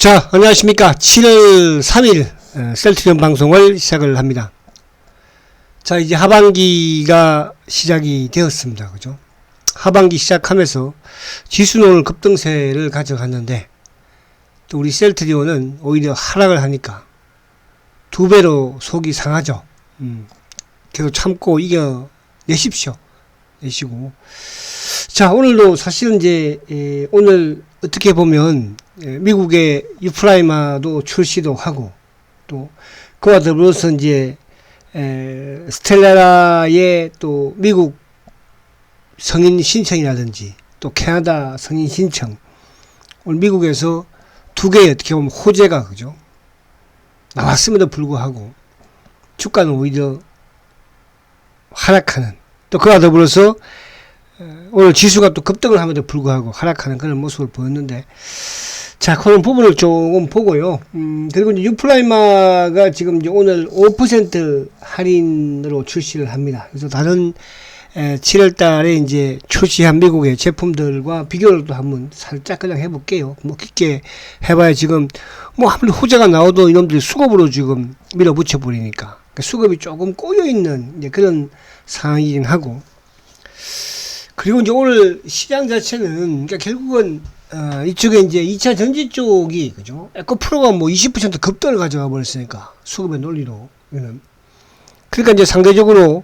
자, 안녕하십니까. 7월 3일 셀트리온 방송을 시작을 합니다. 자, 이제 하반기가 시작이 되었습니다. 그죠? 하반기 시작하면서 지수는 오늘 급등세를 가져갔는데, 또 우리 셀트리온은 오히려 하락을 하니까 두 배로 속이 상하죠. 계속 참고 이겨내십시오. 내시고. 자, 오늘도 사실은 이제, 오늘 어떻게 보면, 미국의 유프라이마도 출시도 하고, 또, 그와 더불어서 이제, 스텔라의 또 미국 성인 신청이라든지, 또 캐나다 성인 신청, 오늘 미국에서 두 개의 어떻게 보면 호재가, 그죠? 나왔음에도 불구하고, 주가는 오히려 하락하는, 또 그와 더불어서 오늘 지수가 또 급등을 함에도 불구하고 하락하는 그런 모습을 보였는데, 자, 그런 부분을 조금 보고요. 그리고 이제 유프라이마가 지금 이제 오늘 5% 할인으로 출시를 합니다. 그래서 다른 7월 달에 이제 출시한 미국의 제품들과 비교를 또 한번 살짝 그냥 해볼게요. 뭐 깊게 해봐야 지금 뭐 아무리 호재가 나와도 이놈들이 수급으로 지금 밀어붙여 버리니까. 그러니까 수급이 조금 꼬여있는 이제 그런 상황이긴 하고. 그리고 이제 오늘 시장 자체는, 그러니까 결국은, 이쪽에 이제 2차 전지 쪽이, 그죠? 에코프로가 뭐 20% 급등을 가져가 버렸으니까, 수급의 논리로. 그러니까 이제 상대적으로,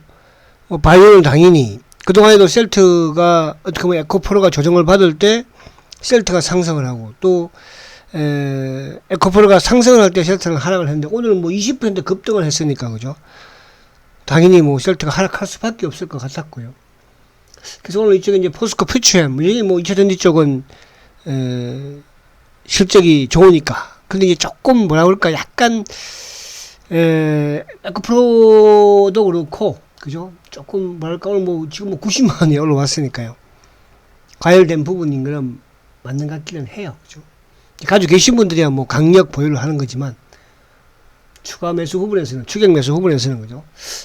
바이오는 당연히, 그동안에도 셀트가, 어떻게 보면 에코프로가 조정을 받을 때, 셀트가 상승을 하고, 또, 에코프로가 상승을 할 때 셀트는 하락을 했는데, 오늘은 뭐 20% 급등을 했으니까, 그죠? 당연히 뭐 셀트가 하락할 수밖에 없을 것 같았고요. 그래서 오늘 이쪽에 이제 포스코 퓨처엠, 여기 뭐 2차 전지 쪽은, 실적이 좋으니까. 근데 이제 조금 뭐라 그럴까, 약간, 에코프로도 그렇고, 그죠? 조금 뭐랄까, 오늘 뭐 지금 뭐 90만원이 올라왔으니까요. 과열된 부분인 거는 맞는 것 같기는 해요. 그죠? 가지고 계신 분들이야 뭐 강력 보유를 하는 거지만, 추가 매수 부분에서는, 추격 매수 부분에서는, 그죠?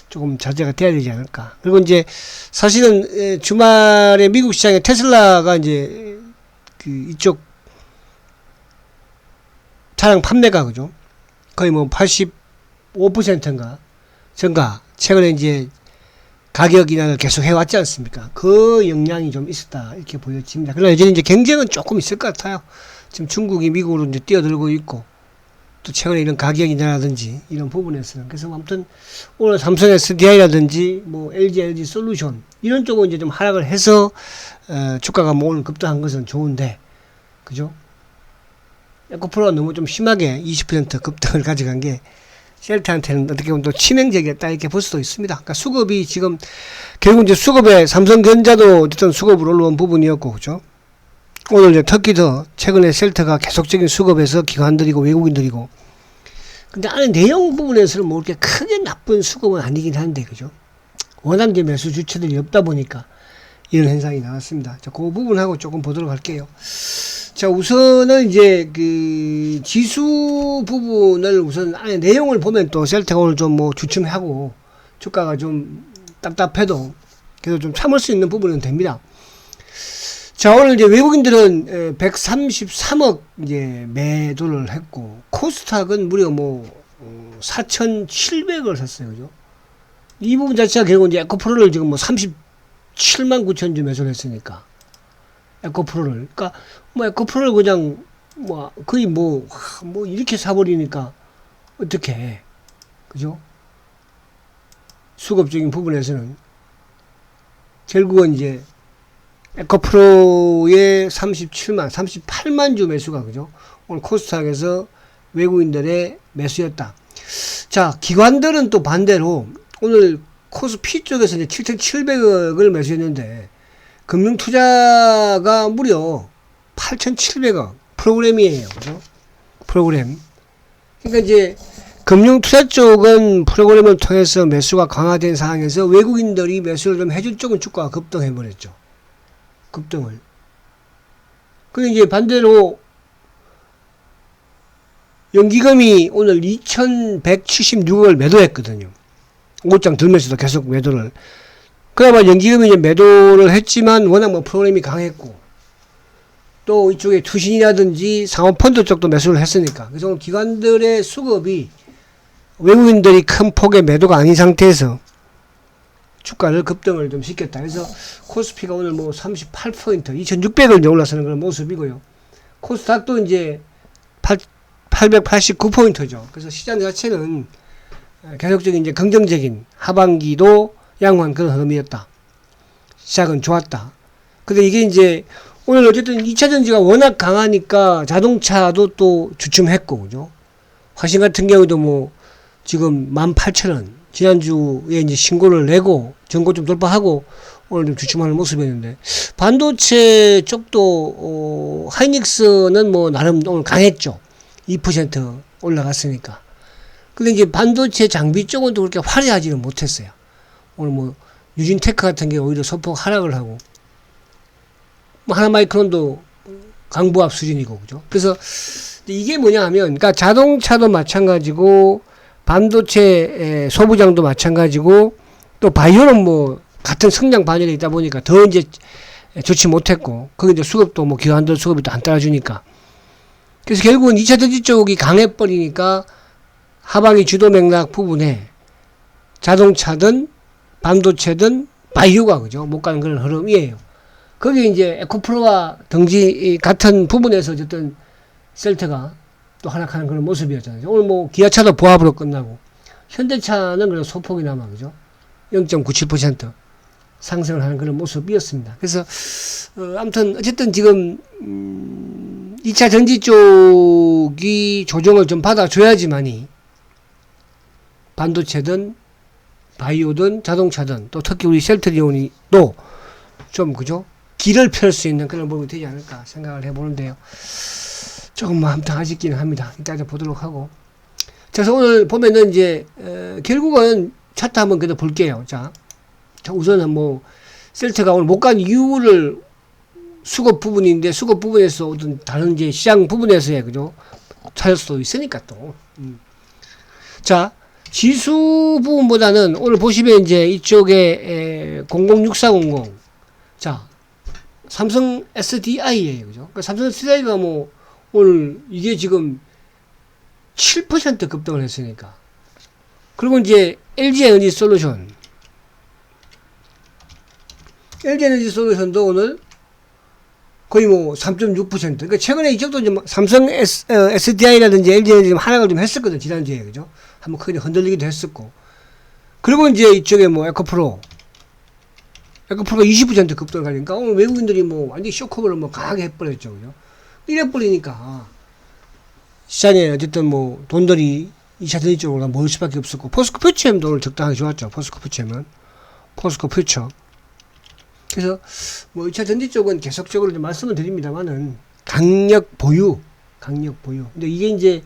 조금 자제가 돼야 되지 않을까. 그리고 이제, 사실은, 주말에 미국 시장에 테슬라가 이제, 이쪽, 차량 판매가, 그죠? 거의 뭐 85%인가? 전가. 최근에 이제, 가격 인하를 계속 해왔지 않습니까? 그 영향이 좀 있었다. 이렇게 보여집니다. 그러나 여전히 이제 경쟁은 조금 있을 것 같아요. 지금 중국이 미국으로 이제 뛰어들고 있고, 또 최근에 이런 가격 인하라든지 이런 부분에서는. 그래서 아무튼 오늘 삼성 SDI라든지 뭐 LG 솔루션 이런 쪽은 이제 좀 하락을 해서 주가가 뭐 오늘 급등한 것은 좋은데, 그죠? 에코프로가 너무 좀 심하게 20% 급등을 가져간 게 셀트한테는 어떻게 보면 또 치명적이었다 이렇게 볼 수도 있습니다. 그러니까 수급이 지금 결국 이제 수급에 삼성전자도 어쨌든 수급으로 올라온 부분이었고, 그죠? 오늘 이제 특히 더 최근에 셀트가 계속적인 수급에서 기관들이고 외국인들이고, 근데 안에 내용 부분에서는 뭐 이렇게 크게 나쁜 수급은 아니긴 한데, 그죠? 워낙 이제 매수 주체들이 없다 보니까 이런 현상이 나왔습니다. 자, 그 부분하고 조금 보도록 할게요. 자, 우선은 이제 그 지수 부분을 우선 안에 내용을 보면 또 셀트가 오늘 좀 뭐 주춤하고 주가가 좀 답답해도 그래도 좀 참을 수 있는 부분은 됩니다. 자, 오늘 이제 외국인들은 133억 이제 매도를 했고, 코스닥은 무려 뭐 4,700을 샀어요. 그죠? 이 부분 자체가 결국 이제 에코프로를 지금 뭐 37만 9천 주 매수를 했으니까. 에코프로를. 그러니까 뭐 에코프로를 그냥 뭐 거의 뭐 이렇게 사버리니까 어떻게 해. 그죠? 수급적인 부분에서는 결국은 이제 에코프로의 38만 주 매수가, 그죠? 오늘 코스닥에서 외국인들의 매수였다. 자, 기관들은 또 반대로 오늘 코스피 쪽에서 이제 7,700억을 매수했는데, 금융투자가 무려 8,700억 프로그램이에요. 그죠? 프로그램. 그러니까 이제 금융투자 쪽은 프로그램을 통해서 매수가 강화된 상황에서 외국인들이 매수를 좀 해준 쪽은 주가가 급등해버렸죠. 급등을. 근데 이제 반대로 연기금이 오늘 2,176억을 매도했거든요. 5장 들면서도 계속 매도를. 그나마 연기금이 이제 매도를 했지만 워낙 뭐 프로그램이 강했고, 또 이쪽에 투신이라든지 상호펀드 쪽도 매수를 했으니까. 그래서 오늘 기관들의 수급이 외국인들이 큰 폭의 매도가 아닌 상태에서 주가를 급등을 좀 시켰다. 그래서 코스피가 오늘 뭐 38포인트, 2600을 이제 올라서는 그런 모습이고요. 코스닥도 이제 889포인트죠. 그래서 시장 자체는 계속적인 이제 긍정적인 하반기도 양호한 그런 흐름이었다. 시작은 좋았다. 근데 이게 이제 오늘 어쨌든 2차 전지가 워낙 강하니까 자동차도 또 주춤했고, 그죠? 화신 같은 경우도 뭐 지금 18,000원, 지난주에 이제 신고를 내고 전고 좀 돌파하고 오늘 좀 주춤하는 모습이었는데, 반도체 쪽도 하이닉스는 뭐 나름 오늘 강했죠. 2% 올라갔으니까. 근데 이제 반도체 장비 쪽은 또 그렇게 화려하지는 못했어요. 오늘 뭐 유진테크 같은 게 오히려 소폭 하락을 하고, 뭐 하나마이크론도 강보합 수준이고, 그죠? 그래서 이게 뭐냐 하면, 그러니까 자동차도 마찬가지고 반도체 소부장도 마찬가지고 또 바이오는 뭐 같은 성장 반열에 있다 보니까 더 이제 좋지 못했고, 거기 이제 수급도 뭐 기관들 수급이 또 안 따라주니까, 그래서 결국은 2차 전지 쪽이 강해버리니까 하방이 주도 맥락 부분에 자동차든 반도체든 바이오가, 그죠? 못 가는 그런 흐름이에요. 거기 이제 에코프로와 등지 같은 부분에서 어쨌든 셀트가 또 하락하는 그런 모습이었잖아요. 오늘 뭐 기아차도 보합으로 끝나고, 현대차는 그래도 소폭이나마, 그죠? 0.97% 상승을 하는 그런 모습이었습니다. 그래서 아무튼 어쨌든 지금 2차 전지 쪽이 조정을 좀 받아줘야지만이 반도체든 바이오든 자동차든 또 특히 우리 셀트리온이도 좀, 그죠? 길을 펼 수 있는 그런 부분이 되지 않을까 생각을 해보는데요. 조금만 아무튼 아쉽기는 합니다. 이따 보도록 하고. 자, 그래서 오늘 보면은 이제 결국은 차트 한번 그래도 볼게요. 자, 우선은 뭐 셀트가 오늘 못 간 이유를 수급 부분인데, 수급 부분에서 어떤 다른 이제 시장 부분에서의, 그죠? 찾을 수도 있으니까 또. 자, 지수 부분보다는 오늘 보시면 이제 이쪽에 006400. 자, 삼성 SDI예요, 그죠? 그러니까 삼성 SDI가 뭐 오늘 이게 지금 7% 급등을 했으니까. 그리고 이제 LG 에너지 솔루션. LG 에너지 솔루션도 오늘 거의 뭐 3.6%. 그러니까 최근에 이쪽도 좀 삼성 SDI라든지 LG 에너지 하락을 좀 했었거든, 지난주에, 그죠? 한번 크게 흔들리기도 했었고. 그리고 이제 이쪽에 뭐 에코프로가 20% 급등을 가니까 오늘 외국인들이 뭐 완전히 쇼크를 뭐 강하게 해버렸죠, 그죠? 이래 버리니까 시장에 어쨌든 뭐 돈들이 2차 전지 쪽으로 모일 수밖에 없었고, 포스코 퓨처엠도 오늘 적당하게 좋았죠. 포스코 퓨처엠은. 포스코 퓨처. 그래서 뭐 2차 전지 쪽은 계속적으로 좀 말씀을 드립니다만은 강력 보유. 근데 이게 이제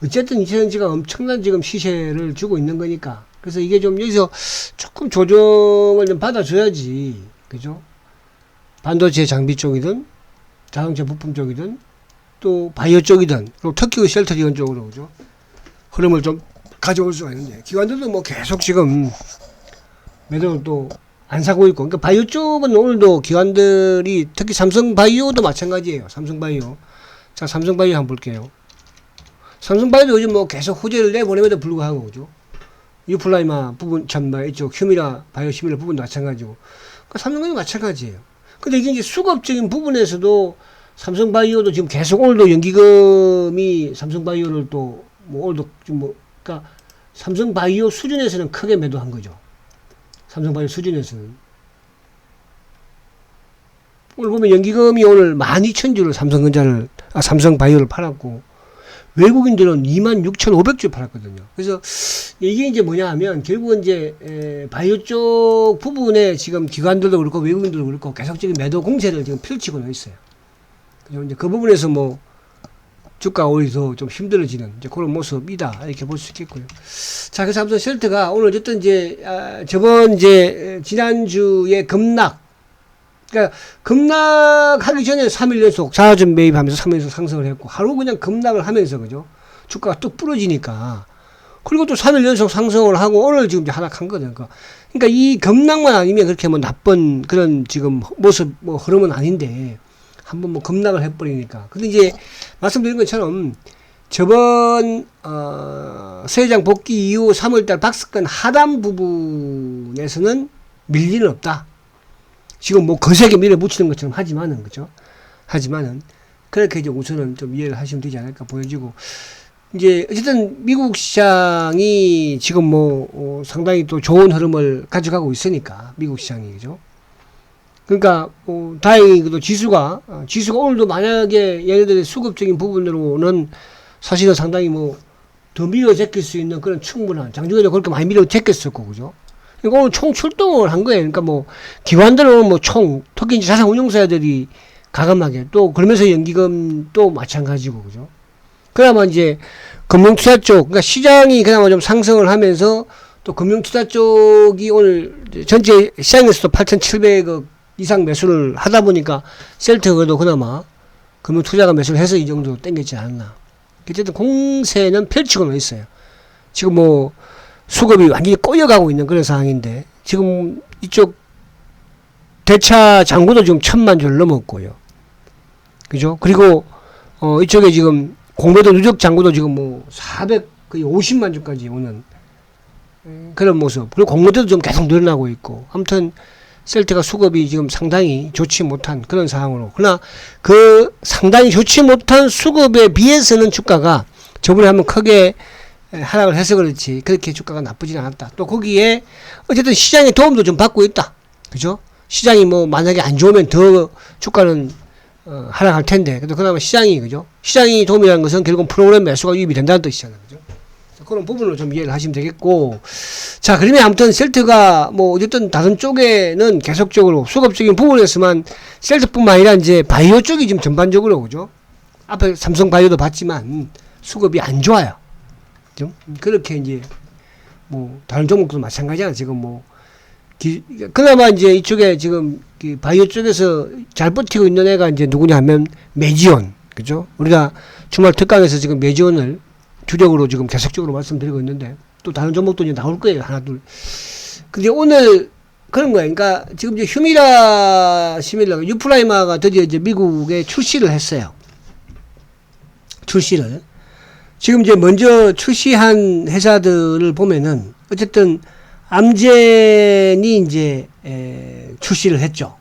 어쨌든 2차 전지가 엄청난 지금 시세를 주고 있는 거니까, 그래서 이게 좀 여기서 조금 조정을 좀 받아줘야지, 그죠? 반도체 장비 쪽이든 자동차 부품 쪽이든 또 바이오 쪽이든, 그리고 특히 셀트리온 쪽으로, 그죠? 흐름을 좀 가져올 수가 있는데, 기관들도 뭐 계속 지금 매도를 또 안 사고 있고, 그러니까 바이오 쪽은 오늘도 기관들이, 특히 삼성 바이오도 마찬가지예요. 삼성 바이오. 자, 삼성 바이오 한번 볼게요. 삼성 바이오도 요즘 뭐 계속 호재를 내보냄에도 불구하고, 그죠? 유플라이마 부분, 이쪽 휴미라 바이오 시밀라 부분도 마찬가지고, 그러니까 삼성바이오 마찬가지예요. 근데 이게 이제 수급적인 부분에서도 삼성바이오도 지금 계속 오늘도 연기금이 삼성바이오를 또 뭐 오늘도 좀 뭐, 그러니까 삼성바이오 수준에서는 크게 매도한 거죠. 삼성바이오 수준에서는. 오늘 보면 연기금이 오늘 12,000주를 삼성바이오를 팔았고, 외국인들은 26,500주 팔았거든요. 그래서 이게 이제 뭐냐 하면, 결국은 이제 바이오 쪽 부분에 지금 기관들도 그렇고 외국인들도 그렇고 계속적인 매도 공세를 지금 펼치고 있어요. 그죠? 이제 그 부분에서 뭐 주가 오히려 좀 힘들어지는 이제 그런 모습이다, 이렇게 볼 수 있겠고요. 자, 그래서 아무튼 셀트가 오늘 어쨌든 이제 저번 이제 지난주에 급락, 그러니까 급락하기 전에 3일 연속 자금 매입하면서 3일 연속 상승을 했고, 하루 그냥 급락을 하면서, 그죠? 주가가 뚝 부러지니까, 그리고 또 3일 연속 상승을 하고 오늘 지금 이제 하락한 거거든요. 그러니까 이 급락만 아니면 그렇게 뭐 나쁜 그런 지금 모습 뭐 흐름은 아닌데, 한번 뭐 급락을 해버리니까. 근데 이제 말씀드린 것처럼 저번 서회장 복귀 이후 3월달 박스권 하단 부분에서는 밀리는 없다. 지금 뭐 거세게 밀어붙이는 것처럼 하지만은, 그죠? 하지만은 그렇게 이제 우선은 좀 이해를 하시면 되지 않을까 보여지고, 이제 어쨌든 미국 시장이 지금 뭐 상당히 또 좋은 흐름을 가져가고 있으니까, 미국 시장이, 그죠? 그러니까 다행히도 지수가 오늘도 만약에 얘네들의 수급적인 부분으로는 사실은 상당히 뭐 더 밀어 제낄 수 있는 그런 충분한, 장중에도 그렇게 많이 밀어 제꼈었고, 그죠? 그러니까 오늘 총 출동을 한 거예요. 그러니까 뭐 기관들은 뭐 특히 이제 자산운용사들이 가감하게, 또 그러면서 연기금 또 마찬가지고, 그죠? 그나마 이제 금융투자 쪽, 그러니까 시장이 그나마 좀 상승을 하면서 또 금융투자 쪽이 오늘 전체 시장에서도 8,700억 이상 매수를 하다 보니까 셀트그도 그나마 금융투자가 매수를 해서 이 정도 땡겼지 않았나. 어쨌든 공세는 펼치고는 있어요. 지금 뭐 수급이 완전히 꼬여가고 있는 그런 상황인데, 지금 이쪽 대차 잔고도 지금 1,000만 주를 넘었고요. 그죠? 그리고 이쪽에 지금 공매도 누적 잔고도 지금 뭐 거의 50만 주까지 오는 그런 모습. 그리고 공매도도 좀 계속 늘어나고 있고, 아무튼 셀트가 수급이 지금 상당히 좋지 못한 그런 상황으로, 그러나 그 상당히 좋지 못한 수급에 비해서는 주가가 저번에 한번 크게 하락을 해서 그렇지 그렇게 주가가 나쁘진 않았다. 또 거기에 어쨌든 시장의 도움도 좀 받고 있다. 그죠? 시장이 뭐 만약에 안 좋으면 더 주가는 하락할 텐데, 그래도 그나마 시장이, 그죠? 시장이 도움이라는 것은 결국 프로그램 매수가 유입이 된다는 뜻이잖아요. 그죠? 그런 부분으로 좀 이해를 하시면 되겠고, 자, 그러면 아무튼 셀트가 뭐 어쨌든 다른 쪽에는 계속적으로 수급적인 부분에서만 셀트뿐만 아니라 이제 바이오 쪽이 지금 전반적으로, 그죠? 앞에 삼성 바이오도 봤지만 수급이 안 좋아요. 그죠? 그렇게 이제 뭐 다른 종목도 마찬가지잖아. 지금 뭐 그나마 이제 이쪽에 지금 바이오 쪽에서 잘 버티고 있는 애가 이제 누구냐 하면 메지온, 그죠? 우리가 주말 특강에서 지금 메지온을 주력으로 지금 계속적으로 말씀드리고 있는데, 또 다른 종목도 이제 나올 거예요. 하나, 둘. 근데 오늘 그런 거예요. 그러니까 지금 이제 시밀라, 유플라이마가 드디어 이제 미국에 출시를 했어요. 출시를. 지금 이제 먼저 출시한 회사들을 보면은 어쨌든 암젠이 이제 출시를 했죠.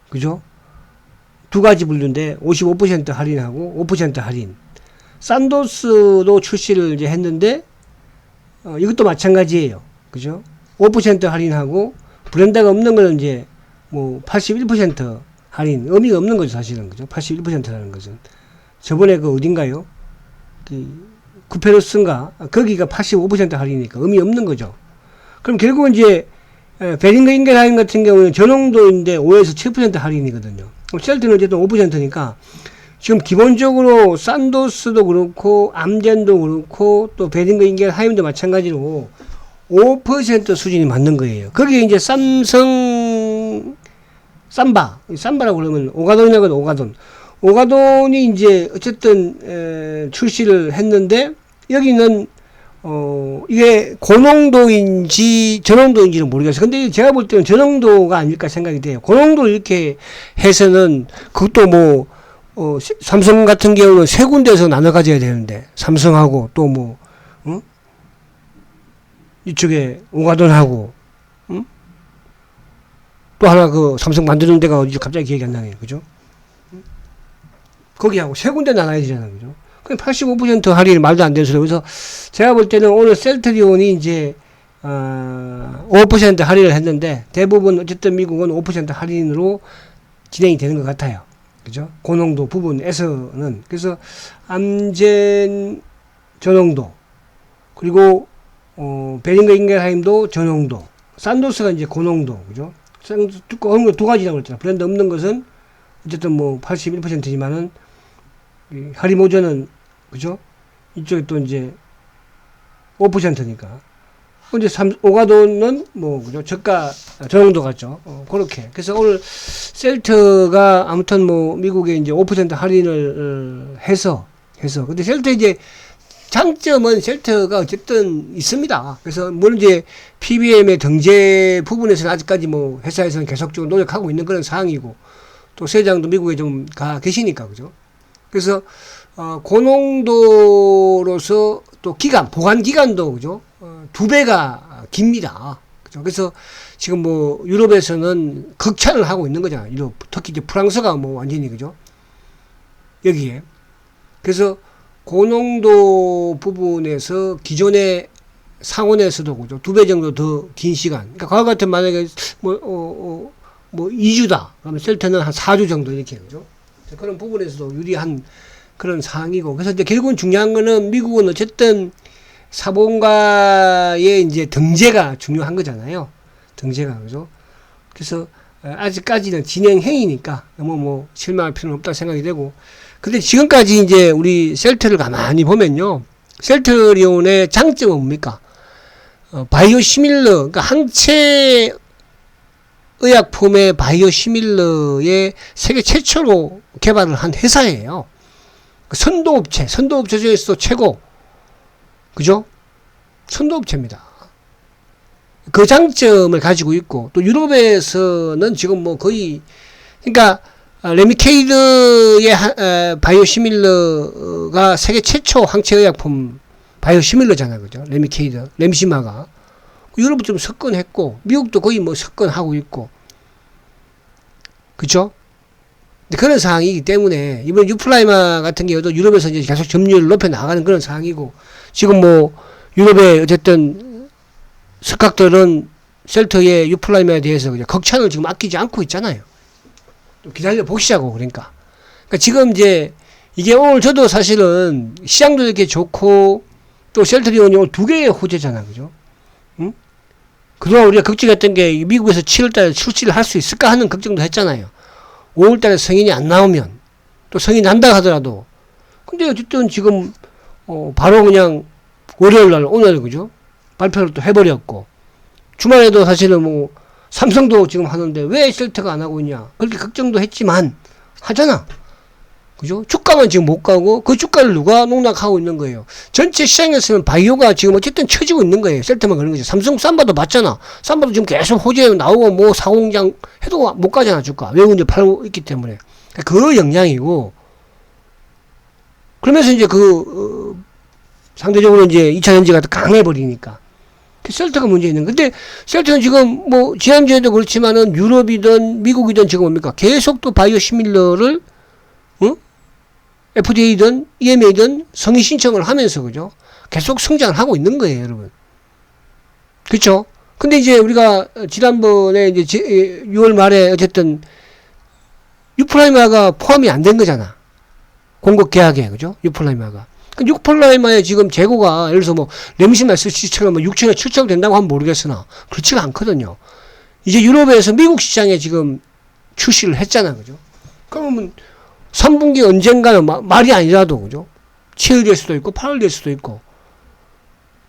그죠? 두 가지 분류인데 55% 할인하고 5% 할인. 산도스도 출시를 이제 했는데 이것도 마찬가지예요. 그죠? 5% 할인하고 브랜드가 없는 거는 이제 뭐 81% 할인, 의미가 없는 거죠, 사실은. 그죠? 81%라는 것은. 저번에 그 어딘가요? 쿠페르스인가? 거기가 85% 할인이니까 의미 없는 거죠. 그럼 결국은 이제 베링거 인겔하임 같은 경우는 전용도인데 5에서 7% 할인이거든요. 셀트는 어쨌든 5%니까 지금 기본적으로 산도스도 그렇고 암젠도 그렇고 또 베링거 인겔하임도 마찬가지로 5% 수준이 맞는 거예요. 거기에 이제 삼성 삼바라고 그러면 오가돈이라고 오가돈이 이제 어쨌든 출시를 했는데, 여기는 이게 고농도인지 저농도인지는 모르겠어요. 근데 제가 볼 때는 저농도가 아닐까 생각이 돼요. 고농도를 이렇게 해서는 그것도 뭐 삼성 같은 경우는 세 군데에서 나눠 가져야 되는데, 삼성하고 또 뭐 이쪽에 오가돈하고 또 하나 그 삼성 만드는 데가 어디죠? 갑자기 기억이 안 나네요. 그죠? 거기하고 세 군데 나눠야 되잖아요. 그죠? 그럼 85% 할인 말도 안 되는 소리. 그래서 제가 볼 때는 오늘 셀트리온이 이제 5% 할인을 했는데, 대부분 어쨌든 미국은 5% 할인으로 진행이 되는 것 같아요. 그죠? 고농도 부분에서는. 그래서 암젠 저농도, 그리고 베링거 인겔하임도 저농도, 산도스가 이제 고농도, 그죠? 두 가지라고 그랬잖아. 브랜드 없는 것은 어쨌든 뭐 81%지만은 하리모저는, 그죠? 이쪽에 또 이제 5%니까. 이제 오가돈은 뭐, 그죠? 저가, 저정도 같죠? 그렇게. 그래서 오늘 셀트가 아무튼 뭐, 미국에 이제 5% 할인을 해서. 근데 셀트 이제 장점은 셀트가 어쨌든 있습니다. 그래서 물론 이제 PBM의 등재 부분에서는 아직까지 뭐, 회사에서는 계속적으로 노력하고 있는 그런 상황이고, 또 세장도 미국에 좀 가 계시니까, 그죠? 그래서, 고농도로서 또 보관 기간도, 그죠? 2배가 깁니다. 그죠? 그래서 지금 뭐, 유럽에서는 극찬을 하고 있는 거잖아요. 유럽. 특히 이제 프랑스가 뭐 완전히, 그죠? 여기에. 그래서 고농도 부분에서 기존의 상온에서도, 그죠? 2배 정도 더 긴 시간. 그러니까 과거 같은 만약에 뭐 2주다. 그러면 셀트는 한 4주 정도 이렇게, 그죠? 그런 부분에서도 유리한 그런 상황이고. 그래서 이제 결국은 중요한 거는 미국은 어쨌든 사본가의 이제 등재가 중요한 거잖아요. 등재가, 그죠? 그래서 아직까지는 진행형이니까 너무 뭐 실망할 필요는 없다 생각이 되고. 근데 지금까지 이제 우리 셀트를 가만히 보면요. 셀트리온의 장점은 뭡니까? 바이오시밀러, 그러니까 항체 의약품의 바이오시밀러의 세계 최초로 개발을 한 회사예요. 선도업체 중에서도 최고. 그죠? 선도업체입니다. 그 장점을 가지고 있고, 또 유럽에서는 지금 뭐 거의, 그러니까, 레미케이드의 바이오시밀러가 세계 최초 항체의약품 바이오시밀러잖아요. 그죠? 레미케이드, 렘시마가. 유럽은 좀 석권했고, 미국도 거의 뭐 석권하고 있고. 그죠? 그런 상황이기 때문에, 이번 유플라이마 같은 경우도 유럽에서 이제 계속 점유율을 높여 나가는 그런 상황이고, 지금 뭐, 유럽의 어쨌든, 석학들은 셀트의 유플라이마에 대해서 그냥 극찬을 지금 아끼지 않고 있잖아요. 또 기다려 보시자고, 그러니까. 지금 이제, 이게 오늘 저도 사실은 시장도 이렇게 좋고, 또 셀트리온이 오늘 2개의 호재잖아, 그죠? 응? 그동안 우리가 걱정했던 게 미국에서 7월달에 출시를 할 수 있을까 하는 걱정도 했잖아요. 5월달에 성인이 안 나오면, 또 성인이 난다 하더라도. 근데 어쨌든 지금, 바로 그냥 월요일날, 오늘, 그죠? 발표를 또 해버렸고. 주말에도 사실은 뭐, 삼성도 지금 하는데 왜 셀트가 안 하고 있냐. 그렇게 걱정도 했지만, 하잖아. 그죠? 주가만 지금 못 가고, 그 주가를 누가 농락하고 있는 거예요. 전체 시장에서는 바이오가 지금 어쨌든 처지고 있는 거예요. 셀트만 그런 거죠. 삼성 삼바도 맞잖아. 삼바도 지금 계속 호재 나오고, 뭐, 사공장 해도 못 가잖아, 주가. 외국 이제 팔고 있기 때문에. 그 영향이고, 그러면서 이제 상대적으로 이제 2차 전지가 더 강해버리니까. 셀트가 문제 있는. 근데 셀트는 지금 뭐 지난주에도 그렇지만은 유럽이든 미국이든 지금 뭡니까? 계속 또 바이오시밀러를 FDA든 EMA든 성의 신청을 하면서 그죠? 계속 성장을 하고 있는 거예요, 여러분. 그렇죠? 근데 이제 우리가 지난번에 이제 6월 말에 어쨌든 유플라이마가 포함이 안 된 거잖아. 공급 계약에, 그죠? 유플라이마가. 유플라이마의 지금 재고가 예를 들어서 뭐 렘시마 SC처럼 뭐 6천에 7천 된다고 하면 모르겠으나 그렇지가 않거든요. 이제 유럽에서 미국 시장에 지금 출시를 했잖아, 그죠? 그러면 3분기 언젠가는 말이 아니라도, 그죠? 7월 될 수도 있고 8월 될 수도 있고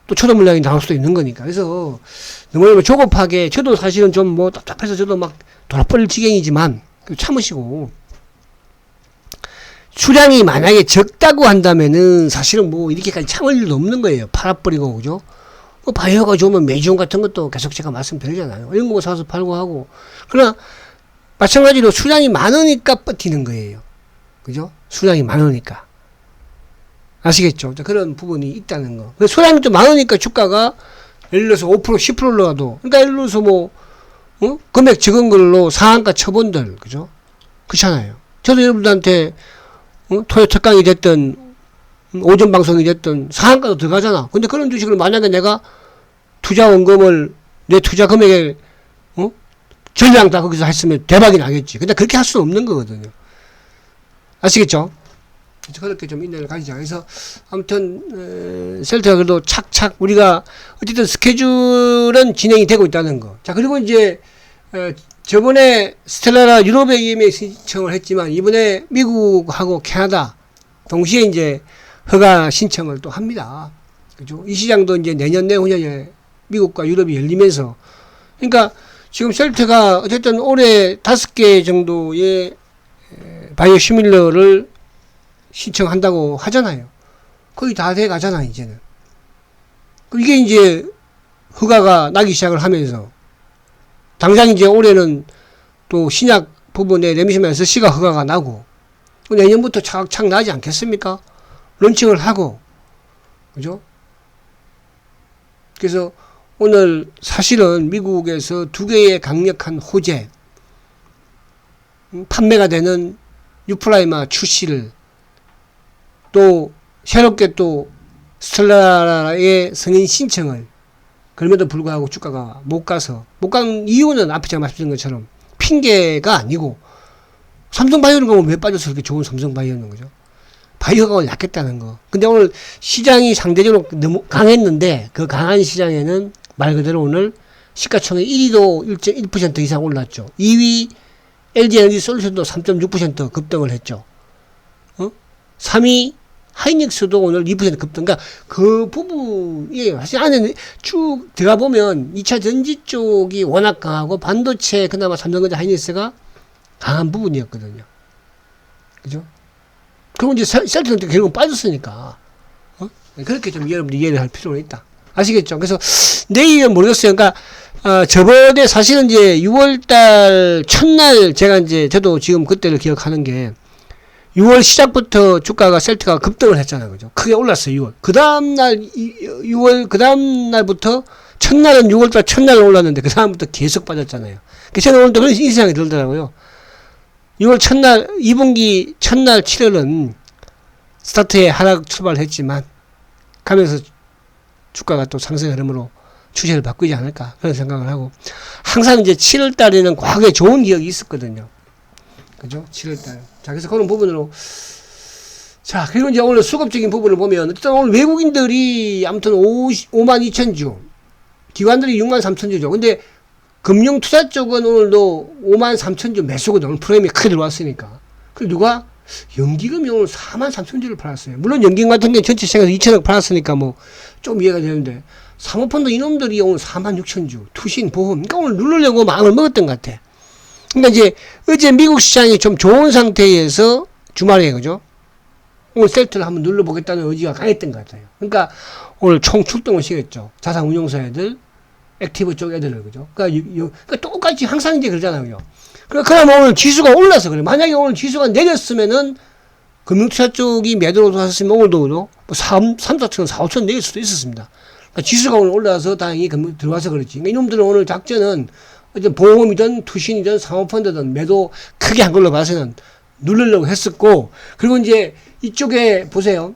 또 초도 물량이 나올 수도 있는 거니까. 그래서 너무 조급하게, 저도 사실은 좀 뭐 답답해서 저도 막 돌아버릴 지경이지만 참으시고, 수량이 만약에 적다고 한다면은 사실은 뭐 이렇게까지 참을 일도 없는 거예요. 팔아버리고, 그죠? 뭐 바이오가 좋으면 메지온 같은 것도 계속 제가 말씀드리잖아요. 이런 거 사서 팔고 하고. 그러나 마찬가지로 수량이 많으니까 버티는 거예요. 그죠? 수량이 많으니까. 아시겠죠? 그런 부분이 있다는 거. 수량이 좀 많으니까 주가가 예를 들어서 5% 10% 올라가도, 그러니까 예를 들어서 뭐 금액 적은 걸로 상한가 처분들, 그죠? 그렇잖아요. 저도 여러분들한테 토요 특강이 됐든 오전 방송이 됐든 상한가도 들어가잖아. 근데 그런 주식을 만약에 내가 투자 원금을 내 투자 금액에 전량 다 거기서 했으면 대박이 나겠지. 근데 그렇게 할 수는 없는 거거든요. 아시겠죠? 그렇게 좀 인내를 가지자. 그래서 아무튼 셀트가 그래도 착착 우리가 어쨌든 스케줄은 진행이 되고 있다는 거. 자, 그리고 이제 저번에 스텔라라 유럽에 EMA 신청을 했지만 이번에 미국하고 캐나다 동시에 이제 허가 신청을 또 합니다. 그죠? 이 시장도 이제 내년 내후년에 미국과 유럽이 열리면서, 그러니까 지금 셀트가 어쨌든 올해 5개 정도의 바이오시밀러를 신청한다고 하잖아요. 거의 다 돼 가잖아, 이제는. 이게 이제 허가가 나기 시작을 하면서, 당장 이제 올해는 또 신약 부분에 레미시면서 시가 허가가 나고 내년부터 차곡차곡 나지 않겠습니까? 런칭을 하고 그죠? 그래서 오늘 사실은 미국에서 두 개의 강력한 호재 판매가 되는 유플라이마 출시를 또 새롭게 또 스텔라의 승인 신청을 그럼에도 불구하고 주가가 못 간 이유는 앞에 제가 말씀드린 것처럼 핑계가 아니고 삼성바이오가 왜 빠져서 그렇게 좋은 삼성바이오는 거죠. 바이오가 약했다는 거. 근데 오늘 시장이 상대적으로 너무 강했는데 그 강한 시장에는 말 그대로 오늘 시가총액 1위도 1.1% 이상 올랐죠. 2위 LG에너지솔루션도 3.6% 급등을 했죠. 3위 하이닉스도 오늘 2% 급등. 그러니까 그 부분이 사실 안에 쭉 들어가 보면 2차 전지 쪽이 워낙 강하고 반도체 그나마 삼성전자 하이닉스가 강한 부분이었거든요. 그죠? 그리고 이제 셀트는 결국 빠졌으니까 그렇게 좀 여러분들 이해를 할 필요가 있다. 아시겠죠? 그래서 내일은 모르겠어요. 그러니까 저번에 사실은 이제 6월달 첫날 제가 이제 저도 지금 그때를 기억하는 게 6월 시작부터 주가가 셀트가 급등을 했잖아요. 그죠? 크게 올랐어요. 6월. 그 다음날 6월 그 다음날부터 첫날은 6월달 첫날 올랐는데 그 다음부터 계속 빠졌잖아요. 그래서 저는 오늘도 그런 인상이 들더라고요. 6월 첫날 2분기 첫날 7월은 스타트에 하락 출발했지만 가면서 주가가 또 상승 흐름으로 추세를 바꾸지 않을까 그런 생각을 하고 항상 이제 7월 달에는 과거에 좋은 기억이 있었거든요. 그죠? 7월 달. 자, 그래서 그런 부분으로 자, 그리고 이제 오늘 수급적인 부분을 보면 일단 오늘 외국인들이 아무튼 52,000주 기관들이 63,000주죠. 근데 금융투자 쪽은 오늘도 53,000주 매수거든. 오늘 프레임이 크게 들어왔으니까. 그리고 누가 연기금이 오늘 43,000주를 팔았어요. 물론 연기금 같은 게 전체 시장에서 2천억 팔았으니까 뭐 좀 이해가 되는데 사모펀드 이놈들이 오늘 46,000주 투신 보험 그러니까 오늘 누르려고 마음을 먹었던 것 같아. 그러니까 이제 어제 미국 시장이 좀 좋은 상태에서 주말에 그죠? 오늘 셀트를 한번 눌러보겠다는 의지가 강했던 것 같아요. 그러니까 오늘 총 출동을 시켰죠. 자산운용사 애들, 액티브 쪽 애들을 그죠? 그러니까 똑같이 항상 이제 그러잖아요. 그러면 오늘 지수가 올라서 그래. 만약에 오늘 지수가 내렸으면은 금융투자 쪽이 매도로 샀으면 오늘도 뭐 3, 4천, 4, 5천 내릴 수도 있었습니다. 그러니까 지수가 오늘 올라서 다행히 들어와서 그렇지. 그러니까 이놈들은 오늘 작전은 보험이든 투신이든 사모펀드든 매도 크게 한 걸로 봐서는 누르려고 했었고, 그리고 이제 이쪽에 보세요.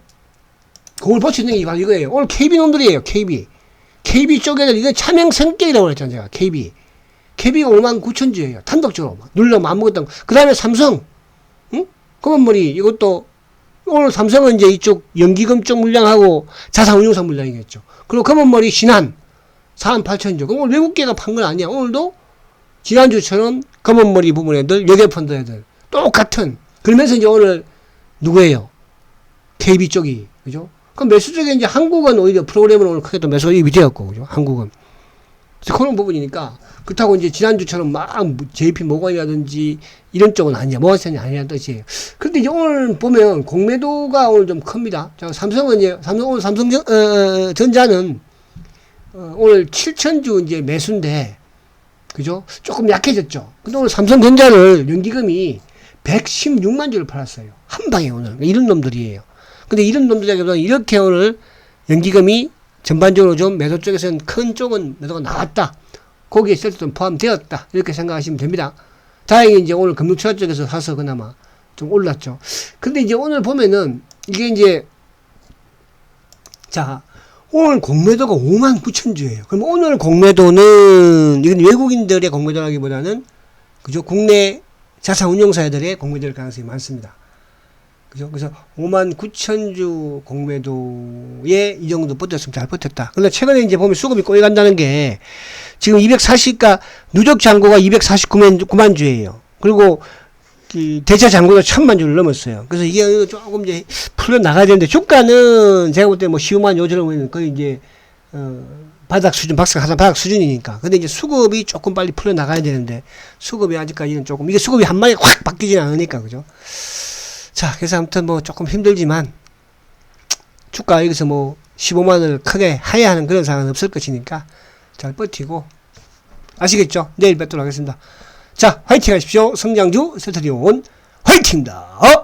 그걸 버티는 게 바로 이거예요. 오늘 KB 놈들이에요. KB 쪽에는 이거 차명 성격이라고 그랬잖아요. 제가 KB가 59,000주예요. 단독적으로 눌러 마음먹었던 거. 그 다음에 삼성, 응? 검은머리 이것도 오늘 삼성은 이제 이쪽 연기금 쪽 물량하고 자산운용사 물량이겠죠. 그리고 검은머리 신한 48,000주. 그럼 오늘 외국계가 판 건 아니야. 오늘도 지난주처럼 검은머리 부분 애들, 여객펀드 애들 똑같은. 그러면서 이제 오늘 누구예요? KB 쪽이 그죠? 그럼 매수 쪽에 이제 한국은 오히려 프로그램은 오늘 크게 또 매수가 이익이 되었고 그죠? 한국은. 그래서 그런 부분이니까 그렇다고 이제 지난주처럼 막 JP 모건이라든지 이런 쪽은 아니야. 모건센이 아니라는 뜻이에요. 근데 이제 오늘 보면 공매도가 오늘 좀 큽니다. 자, 삼성은 이제 오늘 삼성전자는 오늘 7,000주 이제 매수인데 그죠? 조금 약해졌죠. 근데 오늘 삼성전자를 연기금이 116만 주를 팔았어요. 한 방에 오늘. 이런 놈들이에요. 근데 이런 놈들에게는 이렇게 오늘 연기금이 전반적으로 좀 매도 쪽에서는 큰 쪽은 매도가 나왔다. 거기에 셀트도 포함되었다. 이렇게 생각하시면 됩니다. 다행히 이제 오늘 금융투자 쪽에서 사서 그나마 좀 올랐죠. 근데 이제 오늘 보면은 이게 이제 자, 오늘 공매도가 59,000주예요. 그럼 오늘 공매도는 이건 외국인들의 공매도라기보다는 그죠? 국내 자산운용사들의 공매도일 가능성이 많습니다. 그죠? 그래서 59,000주 공매도에 이 정도 버텼으면 잘 버텼다. 근데 최근에 이제 보면 수급이 꼬여간다는 게 지금 240가 누적 잔고가 249만 주예요. 그리고 대차 잔고가 1,000만 주를 넘었어요. 그래서 이게 조금 이제 풀려 나가야 되는데 주가는 제가 볼 때 뭐 15만 요즘은 거의 이제 바닥 수준, 박스가 바닥 수준이니까. 근데 이제 수급이 조금 빨리 풀려 나가야 되는데 수급이 아직까지는 조금 이게 수급이 한 방에 확 바뀌지는 않으니까 그죠? 자, 그래서 아무튼 뭐 조금 힘들지만 주가 여기서 뭐 15만원을 크게 하야하는 그런 상황은 없을 것이니까 잘 버티고 아시겠죠? 내일 뵙도록 하겠습니다. 자, 화이팅 하십시오. 성장주 셀트리온 화이팅입니다.